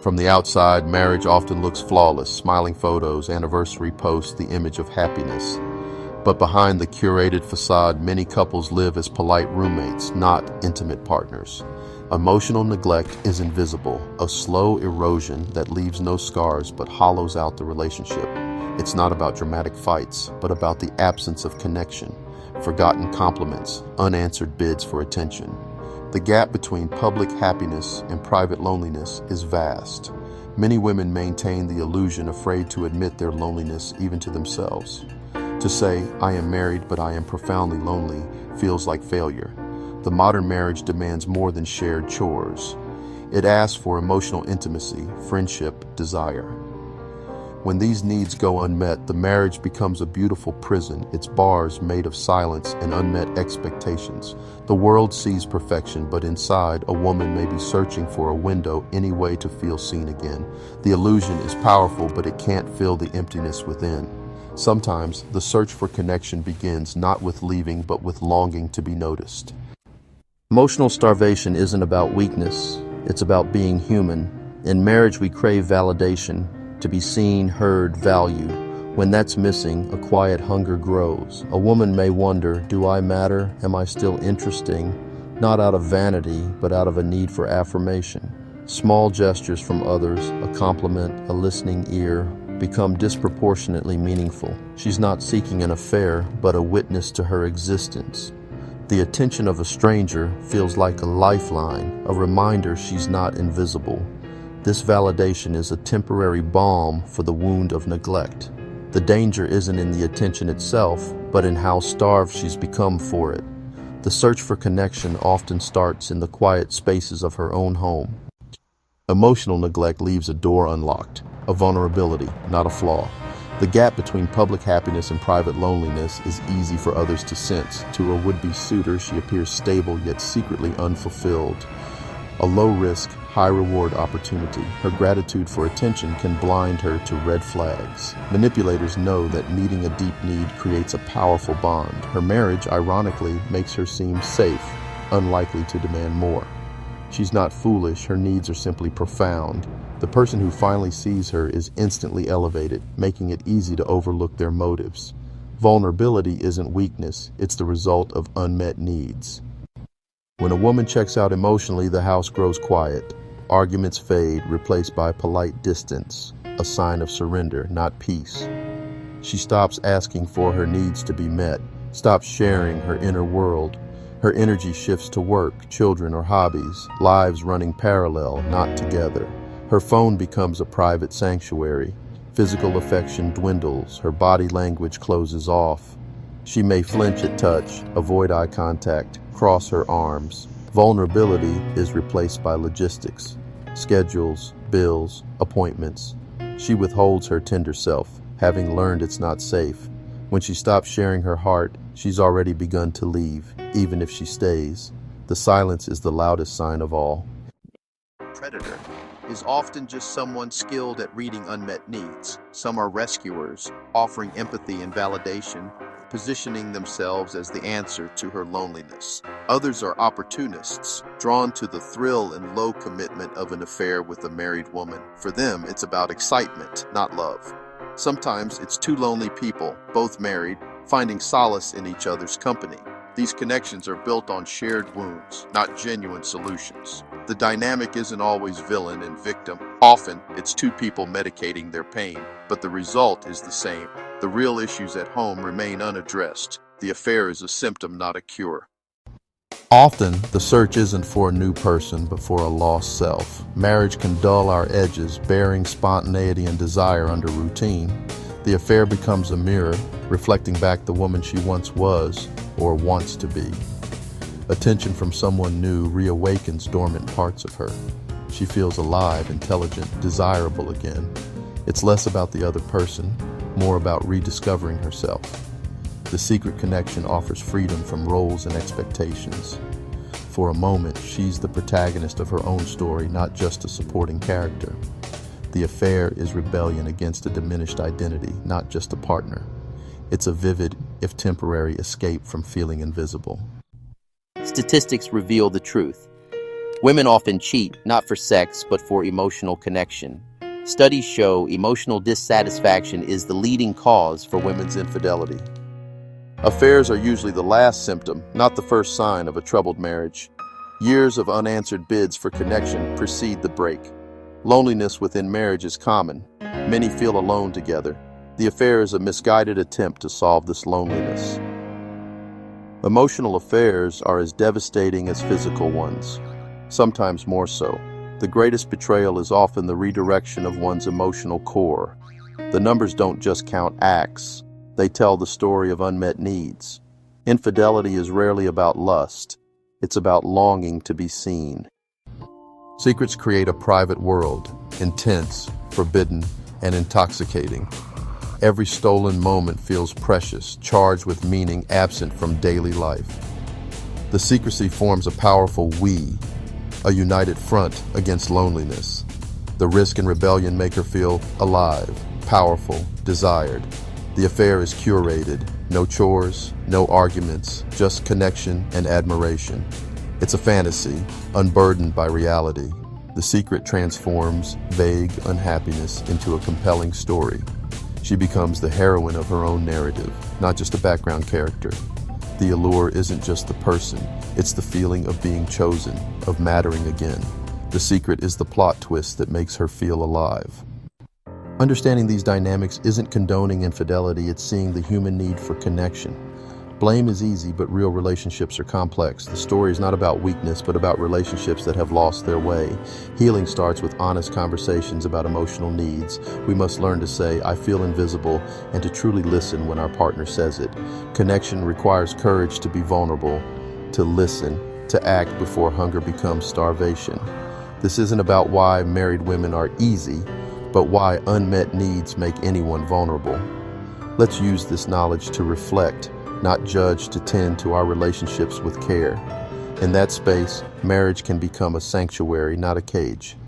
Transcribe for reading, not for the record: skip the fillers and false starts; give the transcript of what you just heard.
From the outside, marriage often looks flawless, smiling photos, anniversary posts, the image of happiness. But behind the curated facade, many couples live as polite roommates, not intimate partners. Emotional neglect is invisible, a slow erosion that leaves no scars but hollows out the relationship. It's not about dramatic fights, but about the absence of connection, forgotten compliments, unanswered bids for attention. The gap between public happiness and private loneliness is vast. Many women maintain the illusion, afraid to admit their loneliness even to themselves. To say, "I am married, but I am profoundly lonely," feels like failure. The modern marriage demands more than shared chores. It asks for emotional intimacy, friendship, desire. When these needs go unmet, the marriage becomes a beautiful prison, its bars made of silence and unmet expectations. The world sees perfection, but inside, a woman may be searching for a window, any way to feel seen again. The illusion is powerful, but it can't fill the emptiness within. Sometimes, the search for connection begins not with leaving, but with longing to be noticed. Emotional starvation isn't about weakness, it's about being human. In marriage, we crave validation, to be seen, heard, valued. When that's missing, a quiet hunger grows. A woman may wonder, do I matter? Am I still interesting? Not out of vanity, but out of a need for affirmation. Small gestures from others, a compliment, a listening ear, become disproportionately meaningful. She's not seeking an affair, but a witness to her existence. The attention of a stranger feels like a lifeline, a reminder she's not invisible. This validation is a temporary balm for the wound of neglect. The danger isn't in the attention itself, but in how starved she's become for it. The search for connection often starts in the quiet spaces of her own home. Emotional neglect leaves a door unlocked, a vulnerability, not a flaw. The gap between public happiness and private loneliness is easy for others to sense. To a would-be suitor, she appears stable yet secretly unfulfilled. A low-risk, high-reward opportunity. Her gratitude for attention can blind her to red flags. Manipulators know that meeting a deep need creates a powerful bond. Her marriage, ironically, makes her seem safe, unlikely to demand more. She's not foolish, her needs are simply profound. The person who finally sees her is instantly elevated, making it easy to overlook their motives. Vulnerability isn't weakness, it's the result of unmet needs. When a woman checks out emotionally, the house grows quiet. Arguments fade, replaced by polite distance, a sign of surrender, not peace. She stops asking for her needs to be met, stops sharing her inner world. Her energy shifts to work, children, or hobbies, lives running parallel, not together. Her phone becomes a private sanctuary. Physical affection dwindles, her body language closes off. She may flinch at touch, avoid eye contact, cross her arms. Vulnerability is replaced by logistics, schedules, bills, appointments. She withholds her tender self, having learned it's not safe. When she stops sharing her heart, she's already begun to leave, even if she stays. The silence is the loudest sign of all. Predator is often just someone skilled at reading unmet needs. Some are rescuers, offering empathy and validation, positioning themselves as the answer to her loneliness. Others are opportunists, drawn to the thrill and low commitment of an affair with a married woman. For them, it's about excitement, not love. Sometimes it's two lonely people, both married, finding solace in each other's company. These connections are built on shared wounds, not genuine solutions. The dynamic isn't always villain and victim. Often, it's two people medicating their pain, but the result is the same. The real issues at home remain unaddressed. The affair is a symptom, not a cure. Often, the search isn't for a new person, but for a lost self. Marriage can dull our edges, bearing spontaneity and desire under routine. The affair becomes a mirror, reflecting back the woman she once was, or wants to be. Attention from someone new reawakens dormant parts of her. She feels alive, intelligent, desirable again. It's less about the other person, more about rediscovering herself. The secret connection offers freedom from roles and expectations. For a moment, she's the protagonist of her own story, not just a supporting character. The affair is rebellion against a diminished identity, not just a partner. It's a vivid, if temporary, escape from feeling invisible. Statistics reveal the truth. Women often cheat, not for sex, but for emotional connection. Studies show emotional dissatisfaction is the leading cause for women's infidelity. Affairs are usually the last symptom, not the first sign of a troubled marriage. Years of unanswered bids for connection precede the break. Loneliness within marriage is common. Many feel alone together. The affair is a misguided attempt to solve this loneliness. Emotional affairs are as devastating as physical ones, sometimes more so. The greatest betrayal is often the redirection of one's emotional core. The numbers don't just count acts, they tell the story of unmet needs. Infidelity is rarely about lust, it's about longing to be seen. Secrets create a private world, intense, forbidden, and intoxicating. Every stolen moment feels precious, charged with meaning absent from daily life. The secrecy forms a powerful we, a united front against loneliness. The risk and rebellion make her feel alive, powerful, desired. The affair is curated, no chores, no arguments, just connection and admiration. It's a fantasy, unburdened by reality. The secret transforms vague unhappiness into a compelling story. She becomes the heroine of her own narrative, not just a background character. The allure isn't just the person, it's the feeling of being chosen, of mattering again. The secret is the plot twist that makes her feel alive. Understanding these dynamics isn't condoning infidelity, it's seeing the human need for connection. Blame is easy, but real relationships are complex. The story is not about weakness, but about relationships that have lost their way. Healing starts with honest conversations about emotional needs. We must learn to say, I feel invisible, and to truly listen when our partner says it. Connection requires courage to be vulnerable, to listen, to act before hunger becomes starvation. This isn't about why married women are easy, but why unmet needs make anyone vulnerable. Let's use this knowledge to reflect, not judge, to tend to our relationships with care. In that space, marriage can become a sanctuary, not a cage.